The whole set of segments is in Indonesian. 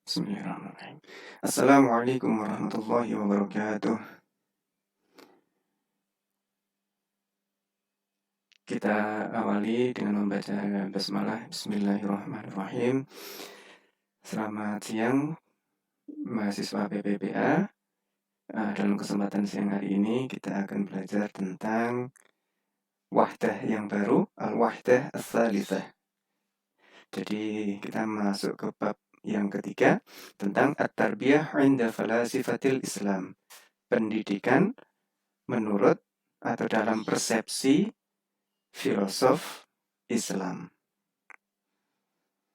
Bismillahirrahmanirrahim. Assalamualaikum warahmatullahi wabarakatuh. Kita awali dengan membaca basmalah. Bismillahirrahmanirrahim. Selamat siang, mahasiswa PPPA. Dalam kesempatan siang hari ini kita akan belajar tentang wahdah yang baru, al-wahdah ats-tsalitsah. Jadi kita masuk ke bab yang ketiga tentang at-tarbiyah 'inda falasifatil Islam. Pendidikan menurut atau dalam persepsi filosof Islam.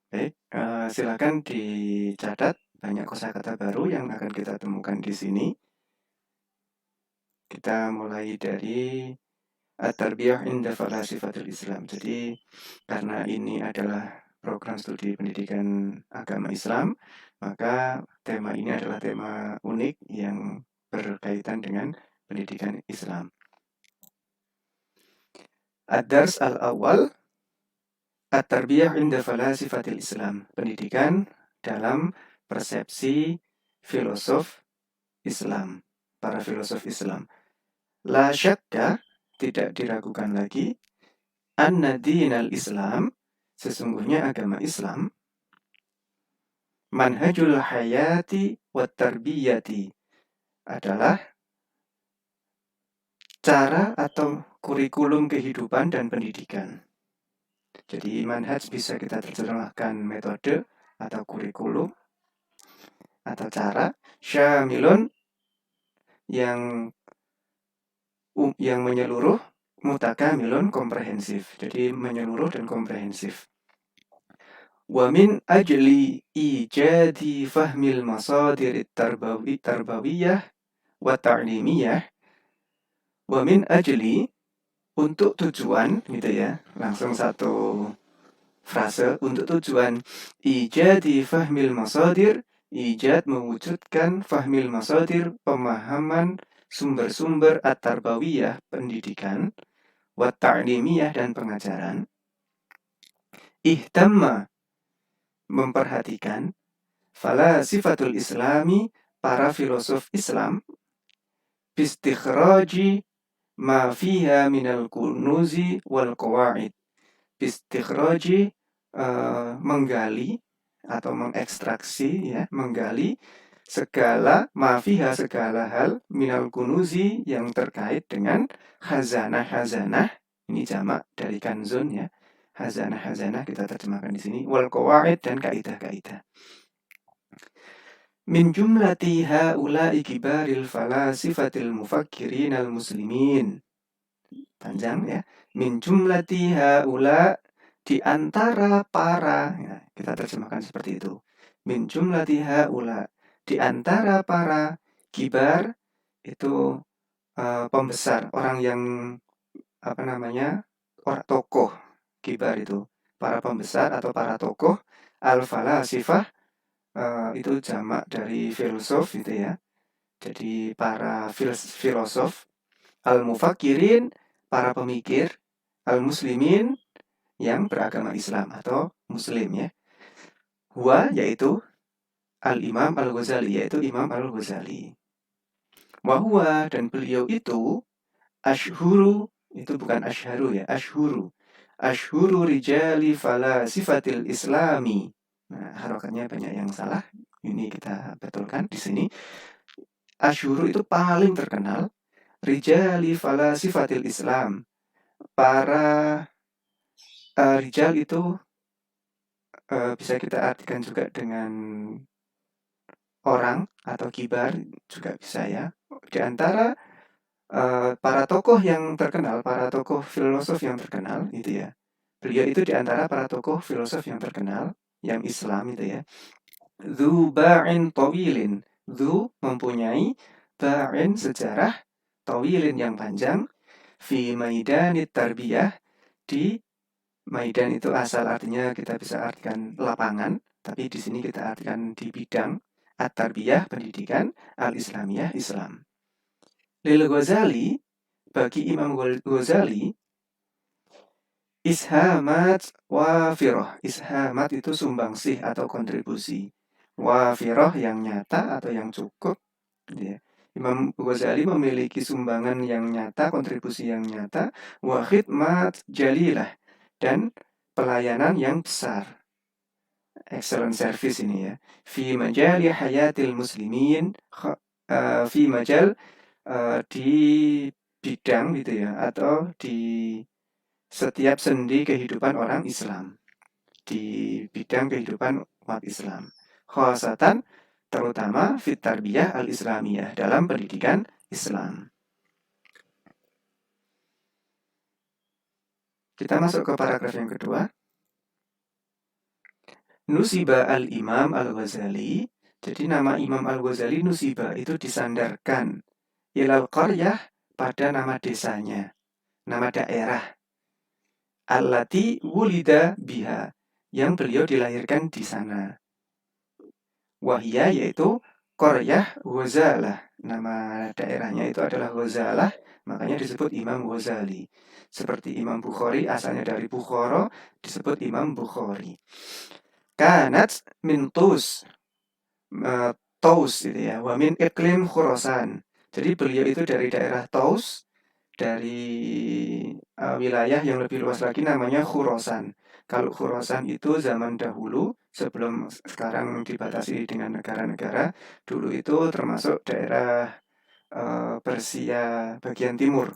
Baik, silakan dicatat banyak kosakata baru yang akan kita temukan di sini. Kita mulai dari at-tarbiyah 'inda falasifatil Islam. Jadi karena ini adalah program studi pendidikan agama Islam, maka tema ini adalah tema unik yang berkaitan dengan pendidikan Islam. Ad-dars al-awwal at-tarbiyah 'inda falasifatil Islam. Pendidikan dalam persepsi filosof Islam, para filosof Islam. La syakka, tidak diragukan lagi, anna dinal Islam, sesungguhnya agama Islam, manhajul hayati wat tarbiyati, adalah cara atau kurikulum kehidupan dan pendidikan. Jadi manhaj bisa kita terjemahkan metode atau kurikulum atau cara. Syamilun, yang menyeluruh, mutakamilun, komprehensif. Jadi menyeluruh dan komprehensif. Wa min ajli ijadi fahmil masadir tarbawiyah wa ta'limiyah. Wa min ajli, untuk tujuan, gitu ya. Langsung satu frase, untuk tujuan ijadi fahmil masadir, ijad mewujudkan fahmil masadir, pemahaman sumber-sumber at-tarbawiyah, pendidikan, wa ta'limiyah, dan pengajaran. Ihtamma, memperhatikan, falasifatul islami, para filosof Islam, bistikhraji ma fiha minal kunuzi wal qawaid. Bistikhraji, menggali atau mengekstraksi, ya, menggali segala mafiha, segala hal, minal kunuzi, yang terkait dengan khazanah-khazanah. Ini jamak dari kanzun, ya. Khazanah-khazanah kita terjemahkan di sini, wal qawaid, dan kaidah-kaidah. Min jumlati haula'i kibaril falasifatil mufakkirin al muslimin. Panjang, ya. Min jumlati haula, di antara para, ya, kita terjemahkan seperti itu. Min jumlati haula, di antara para kibar, itu pembesar, orang yang orang tokoh. Kibar itu para pembesar atau para tokoh. Al-falasifah, itu jamak dari filsuf, gitu ya. Jadi para filosof. Al-mufakirin, para pemikir. Al-muslimin, yang beragama Islam atau muslim, ya. Huwa, yaitu Al-Imam Al-Ghazali, yaitu Imam Al-Ghazali. Wahuwa, dan beliau itu ashhuru, itu bukan ashharu, ya, ashhuru. Ashhuru rijali falasifatil islami. Nah, harokatnya banyak yang salah. Ini kita betulkan di sini. Ashhuru itu paling terkenal. Rijali falasifatil Islam. Para rijal itu bisa kita artikan juga dengan orang atau kibar, juga bisa, ya. Di antara para tokoh yang terkenal, para tokoh filosof yang terkenal, gitu ya. Beliau itu di antara para tokoh filosof yang terkenal, yang Islam, itu ya. Dzu ba'in tawilin. Dzu, mempunyai, ba'in, sejarah, tawilin, yang panjang, fi maidanit tarbiyah, di maidan itu asal artinya kita bisa artikan lapangan, tapi di sini kita artikan di bidang at-tarbiyah, pendidikan, al-islamiyah, Islam. Lil Ghazali, bagi Imam Ghazali, ishamat wafiroh. Ishamat itu sumbangsih atau kontribusi. wafirah yang nyata atau yang cukup, gitu ya. Imam Ghazali memiliki sumbangan yang nyata, kontribusi yang nyata, wa khidmat jalilah, dan pelayanan yang besar. Excellent service ini ya. Fi majali hayatil muslimin, fi majal, di bidang gitu ya, atau di setiap sendi kehidupan orang Islam. Di bidang kehidupan umat Islam. Khosatan, terutama fit tarbiyah al-islamiyah, dalam pendidikan Islam. Kita masuk ke paragraf yang kedua. Nusiba al-Imam al-Ghazali. Jadi nama Imam al-Ghazali Nusiba itu disandarkan ilal qaryah, pada nama desanya, nama daerah. Allati wulida biha, yang beliau dilahirkan di sana. Wahia, yaitu qaryah Ghazalah. Nama daerahnya itu adalah Ghazalah, makanya disebut Imam Ghazali. Seperti Imam Bukhari asalnya dari Bukhara, disebut Imam Bukhari. Kanat min Tus, Taus gitu ya, wa min iklim Khurasan. Jadi beliau itu dari daerah Taus, dari wilayah yang lebih luas lagi namanya Khurasan. Kalau Khurasan itu zaman dahulu, sebelum sekarang dibatasi dengan negara-negara, dulu itu termasuk daerah Persia bagian timur.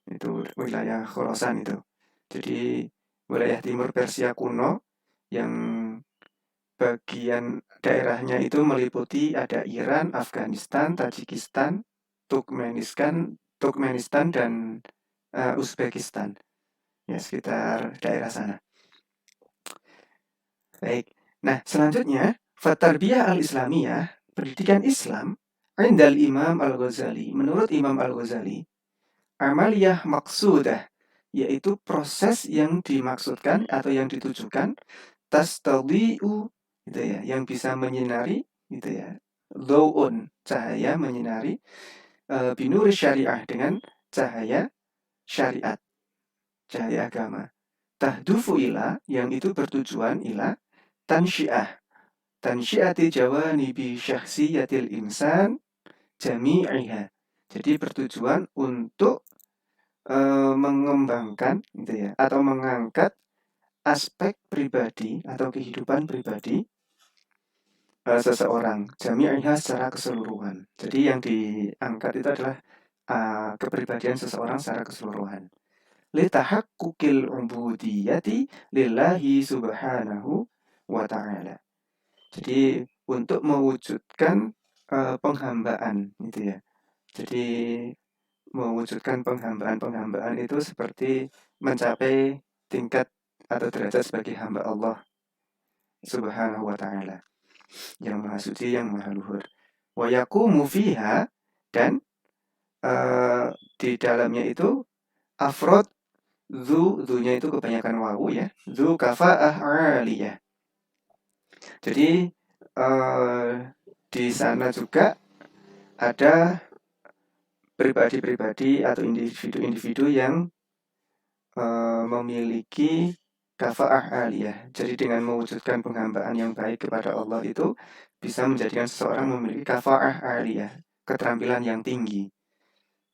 Itu wilayah Khurasan itu. Jadi wilayah timur Persia kuno yang bagian daerahnya itu meliputi ada Iran, Afghanistan, Tajikistan, Turkmenistan dan Uzbekistan. Ya, sekitar daerah sana. Baik. Nah, selanjutnya, Fatarbiyah al-Islamiyah, pendidikan Islam, Indal Imam al-Ghazali, menurut Imam al-Ghazali, amaliyah maksudah, yaitu proses yang dimaksudkan atau yang ditujukan, tastadi'u, gitu ya, yang bisa menyinari, gitu ya, dhau'un, cahaya menyinari, binuri syariah, dengan cahaya syariat, cahaya agama. Tahdufu ila, yang itu bertujuan ila tansyiati jawanibi syakhsiyatil insan jami'iha. Jadi bertujuan untuk mengembangkan gitu ya, atau mengangkat aspek pribadi atau kehidupan pribadi seseorang, jami'iha, secara keseluruhan. Jadi yang diangkat itu adalah kepribadian seseorang secara keseluruhan. Litahaqqukil ubudiyati lillahi subhanahu wa ta'ala. Jadi untuk mewujudkan penghambaan gitu ya. Jadi mewujudkan penghambaan itu seperti mencapai tingkat atau derajat sebagai hamba Allah Subhanahu wa ta'ala, yang maha suci, yang maha luhur. Wa yaqumu fiha, dan di dalamnya itu afrod, zunya itu kebanyakan wawu ya, zu kafa'ah aliyah. Jadi di sana juga ada pribadi-pribadi atau individu-individu yang memiliki kafa'ah aliyah. Jadi dengan mewujudkan penghambaan yang baik kepada Allah itu bisa menjadikan seseorang memiliki kafa'ah aliyah, keterampilan yang tinggi.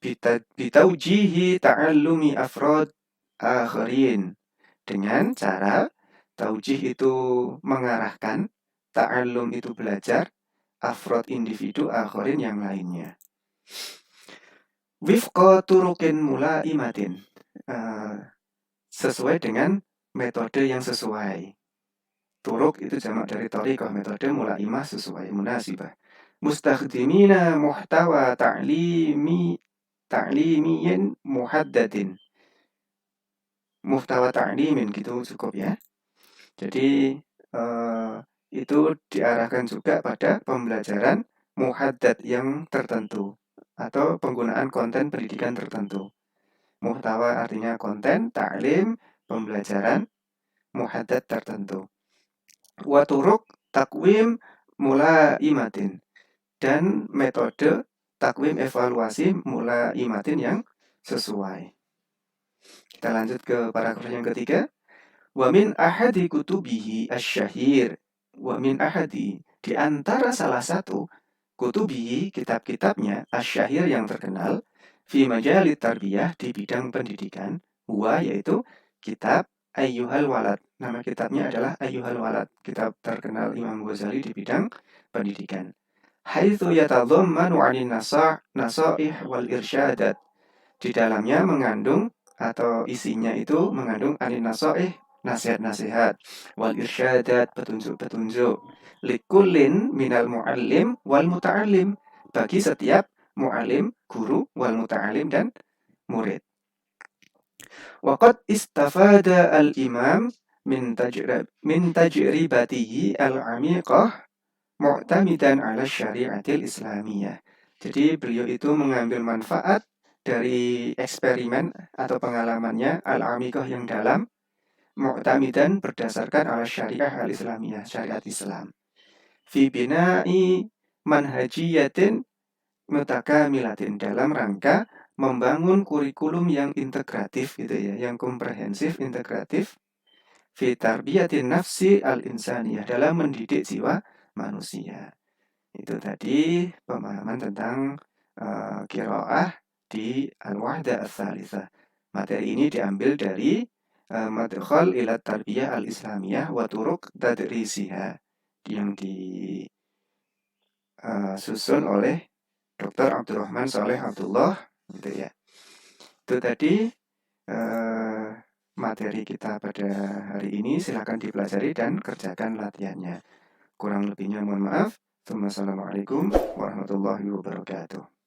Bitaujihi ta'allumi afrod akhirin, dengan cara taujih itu mengarahkan, ta'allum itu belajar, afrod individu, akhirin yang lainnya. Wifqa turukin mulaimatin, sesuai dengan metode yang sesuai. Turuk itu jamak dari thariqah, metode mulaimah sesuai, munasibah. Mustakhdimina muhtawa ta'limiyin muhaddadin. Muhtawa ta'limin gitu cukup ya. Jadi itu diarahkan juga pada pembelajaran muhaddad yang tertentu atau penggunaan konten pendidikan tertentu. Muhtawa artinya konten, ta'lim pembelajaran, muhaddad tertentu. Wa turuk takwim mulaimatin, dan metode takwim evaluasi mulaimatin yang sesuai. Kita lanjut ke paragraf yang ketiga. Wa min ahadi kutubihi asyahir, wa min ahadi, Di antara salah satu kutubihi, kitab-kitabnya, asyahir yang terkenal, fi majalit tarbiyah, di bidang pendidikan, huwa, yaitu kitab Ayyuhal Walad. Nama kitabnya adalah Ayyuhal Walad, kitab terkenal Imam Ghazali di bidang pendidikan. Haitsu yatadhammanu 'anil nasaih wal irsyadat. Di dalamnya mengandung atau isinya itu mengandung anin nasaih, nasihat-nasihat, wal irsyadat, petunjuk-petunjuk, likullin minal muallim wal muta'allim, bagi setiap muallim, guru, wal muta'allim, dan murid. Waqad istafada al-imam min tajribatihi al-amiqah mu'tamidan ala syariatil islamiyah. Jadi beliau itu mengambil manfaat dari eksperimen atau pengalamannya al-amikah yang dalam, mu'tamidan berdasarkan ala syariah al-islamiyah, syariat Islam. Fi bina'i manhajiyatin mutakamilatin, dalam rangka membangun kurikulum yang integratif gitu ya, yang komprehensif, integratif. Fi tarbiyatin nafsi al-insaniyah, dalam mendidik jiwa manusia. Itu tadi pemahaman tentang qiraah di Al-Wahdah Ats-Tsalitsah. Materi ini diambil dari Madkhal ila Tarbiyah Al-Islamiyah wa Turuq Tadrisiha, yang disusun oleh Dr. Abdurrahman Saleh Abdullah, gitu ya. Itu tadi materi kita pada hari ini. Silakan dipelajari dan kerjakan latihannya. Kurang lebihnya mohon maaf. Wassalamualaikum warahmatullahi wabarakatuh.